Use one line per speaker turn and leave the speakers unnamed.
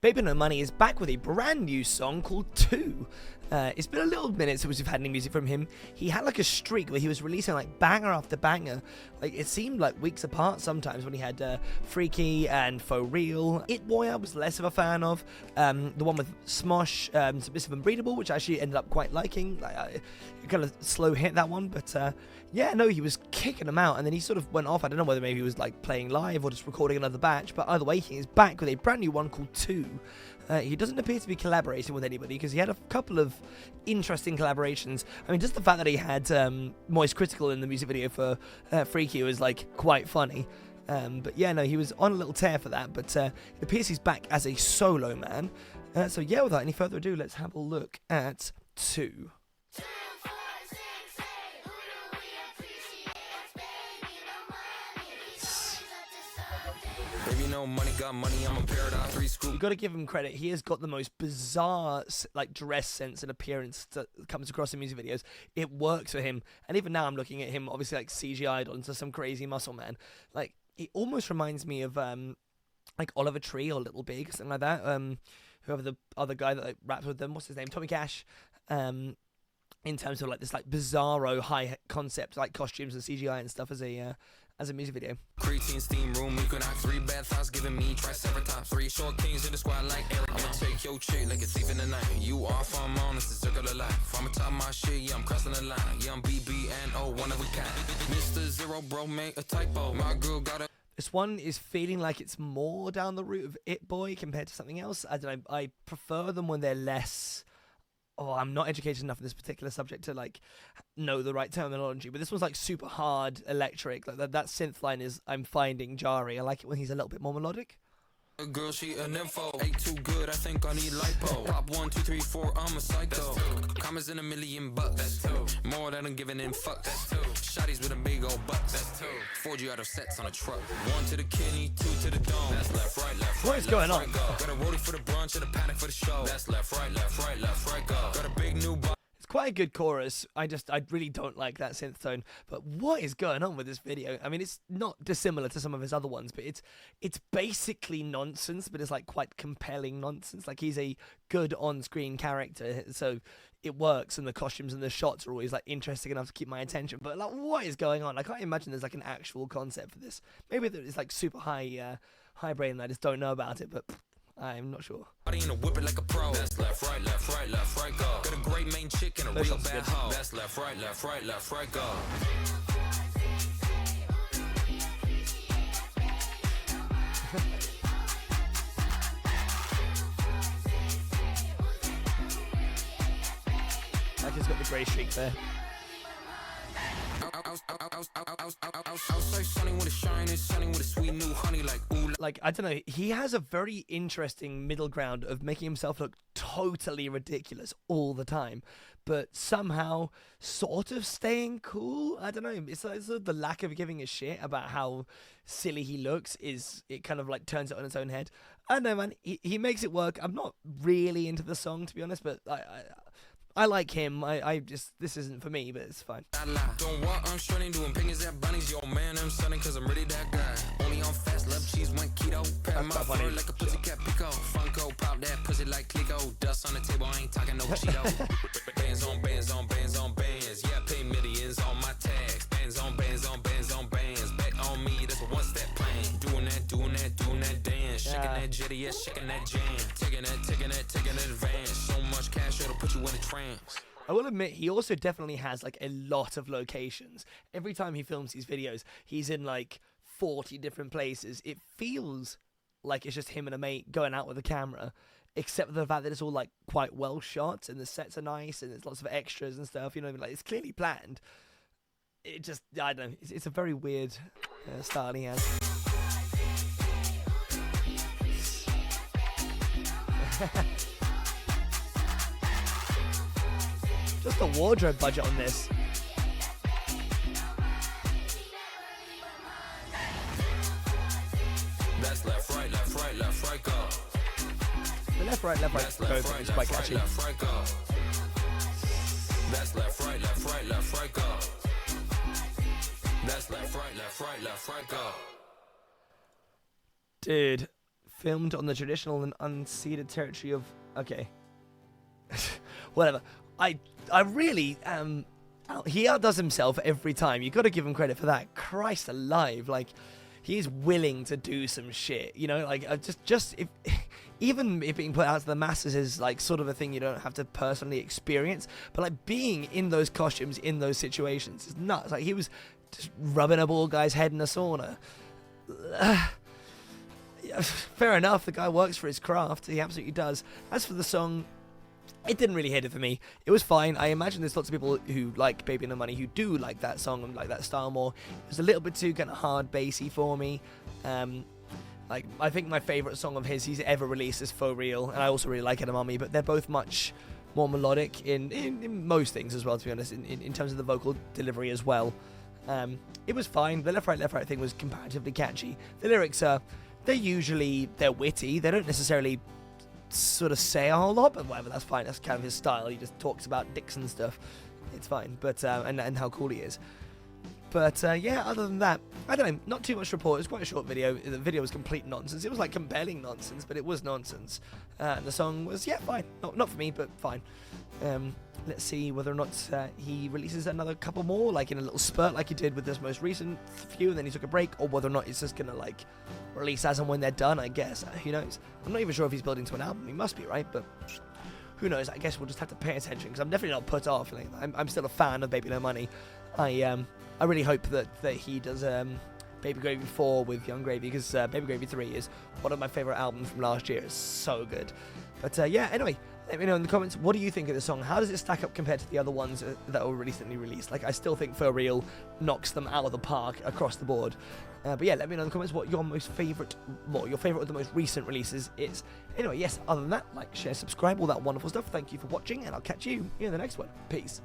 Bbno Money is back with a brand new song called 2. It's been a little minute since we've had any music from him. He had like a streak where he was releasing like banger after banger. Like it seemed like weeks apart sometimes when he had Freaky and For Real. It Boy I was less of a fan of. The one with Smosh, Submissive and Breedable, which I actually ended up quite liking. Like kind of slow hit that one, but yeah, no, he was kicking them out, and then he sort of went off. I don't know whether maybe he was like playing live or just recording another batch, but either way, he is back with a brand new one called 2. He doesn't appear to be collaborating with anybody because he had a couple of interesting collaborations. I mean, just the fact that he had Moist Critical in the music video for Freaky was like quite funny. But yeah, no, he was on a little tear for that, but it appears he's back as a solo man. So yeah, without any further ado, let's have a look at 2.
No money, got money, I'm a paradise, 3 scoop.
You got to give him credit. He has got the most bizarre like dress sense and appearance that comes across in music videos. It works for him, and even now I'm looking at him, obviously like CGI'd onto some crazy muscle man. Like it almost reminds me of like Oliver Tree or Little Big, something like that. Whoever the other guy that like, raps with them, what's his name? Tommy Cash. In terms of like this like bizarro high concept like costumes and CGI and stuff as a music video.
Creatine steam room, you can knock 3 bad thoughts, giving me triceratops, 3 short kings in the squad like Eric. I'ma take your chick like a thief in the night. You off, I'm on, it's the circle of life. I'm top my shit, yeah, I'm crossing the line. Yeah, I'm BBNO, one of a kind. Mr. Zero, bro, make a typo. My girl got a...
This one is feeling like it's more down the route of It Boy compared to something else. I don't know, I prefer them when they're less... Oh, I'm not educated enough in this particular subject to like know the right terminology, but this one's like super hard electric. Like that synth line is I'm finding jarring. I like it when he's a little bit more melodic.
Girl, she an info. Ain't too good, I think I need lipo. Pop 1, 2, 3, 4, I'm a psycho. Commas in $1 million bucks. That's 2. More than I'm giving in fucks. That's 2. Shotties with a big old bucks. That's 2. 4G out of sets on a truck. 1 to the kidney, 2 to the dome. That's left, right, left,
what is going on?
Got a rollie for the brunch and a panic for the show. That's left, right, left, right, left, right, go. Got a big new box.
Quite a good chorus. I really don't like that synth tone. But what is going on with this video? I mean, it's not dissimilar to some of his other ones, but it's basically nonsense, but it's like quite compelling nonsense. Like he's a good on-screen character, so it works, and the costumes and the shots are always like interesting enough to keep my attention. But like, what is going on? I can't imagine there's like an actual concept for this. Maybe it's like super high brain and I just don't know about it, but I'm not sure.
Whip it like a pro. That's left, right, left, right, left, right, go. Got a great main chick and a real bad hoe. That's left, right, left, right, left, right, go.
Like he's got the grey streak there. Like, I don't know, he has a very interesting middle ground of making himself look totally ridiculous all the time, but somehow sort of staying cool. I don't know, it's like the lack of giving a shit about how silly he looks it kind of like turns it on its own head. I don't know, man, he makes it work. I'm not really into the song, to be honest, but I like him. I just, this isn't for me, but it's fine.
Don't want, I'm strutting, doing pingers at bunnies. Yo, man, I'm stunning cause I'm really that guy. Only on fast, love cheese, went keto. Pat my fur like a pussycat pico. Funko, pop that pussy like Clico. Dust on the table, I ain't talking no Cheeto. Bands on bands on bands on bands. Yeah, I pay millions on my tags. Bands on bands on bands on bands. Back on me, that's a one-step plan. Doing that dance. Shaking that jetty, yeah, shaking that jam. Taking advance. So much cash, it'll put you in a trance.
I will admit, he also definitely has like a lot of locations. Every time he films these videos, he's in like 40 different places. It feels like it's just him and a mate going out with a camera, except for the fact that it's all like quite well shot and the sets are nice and there's lots of extras and stuff. You know what I mean? Like it's clearly planned. It just, I don't know. It's a very weird style he has. Just the wardrobe budget on this.
That's left, right, left, right, left, right, go.
The left, right go thing is quite catchy.
Left, right, go. That's left, right, left, right, left, right, go. That's left, right, left, right, left, right, go.
Dude, filmed on the traditional and unceded territory of... Okay. Whatever. I really... he outdoes himself every time. You got to give him credit for that. Christ alive. Like, he's willing to do some shit. You know, like, just if... Even if being put out to the masses is like sort of a thing you don't have to personally experience, but like being in those costumes in those situations is nuts. Like he was just rubbing a bald guy's head in a sauna. Fair enough, the guy works for his craft. He absolutely does. As for the song, it didn't really hit it for me. It was fine. I imagine there's lots of people who like Bbno Money who do like that song and like that style more. It was a little bit too kind of hard bassy for me. Like, I think my favourite song of his he's ever released is For Real, and I also really like Edamame, but they're both much more melodic in most things as well, to be honest, in terms of the vocal delivery as well. It was fine. The left, right thing was comparatively catchy. The lyrics are, they're witty. They don't necessarily sort of say a whole lot, but whatever, that's fine. That's kind of his style. He just talks about dicks and stuff. It's fine, but and how cool he is. But yeah, other than that, I don't know, not too much to report. It was quite a short video. The video was complete nonsense. It was like compelling nonsense, but it was nonsense. And the song was, yeah, fine. Not for me, but fine. Let's see whether or not he releases another couple more, like in a little spurt like he did with this most recent few, and then he took a break, or whether or not he's just going to like release as and when they're done, I guess. Who knows? I'm not even sure if he's building to an album. He must be, right? But who knows? I guess we'll just have to pay attention, because I'm definitely not put off. Like, I'm still a fan of Bbno Money. I really hope that he does Baby Gravy 4 with Young Gravy, because Baby Gravy 3 is one of my favourite albums from last year. It's so good. But yeah, anyway, let me know in the comments, what do you think of the song? How does it stack up compared to the other ones that were recently released? Like, I still think For Real knocks them out of the park across the board. But yeah, let me know in the comments what your favourite of the most recent releases is. Anyway, yes, other than that, like, share, subscribe, all that wonderful stuff. Thank you for watching, and I'll catch you in the next one. Peace.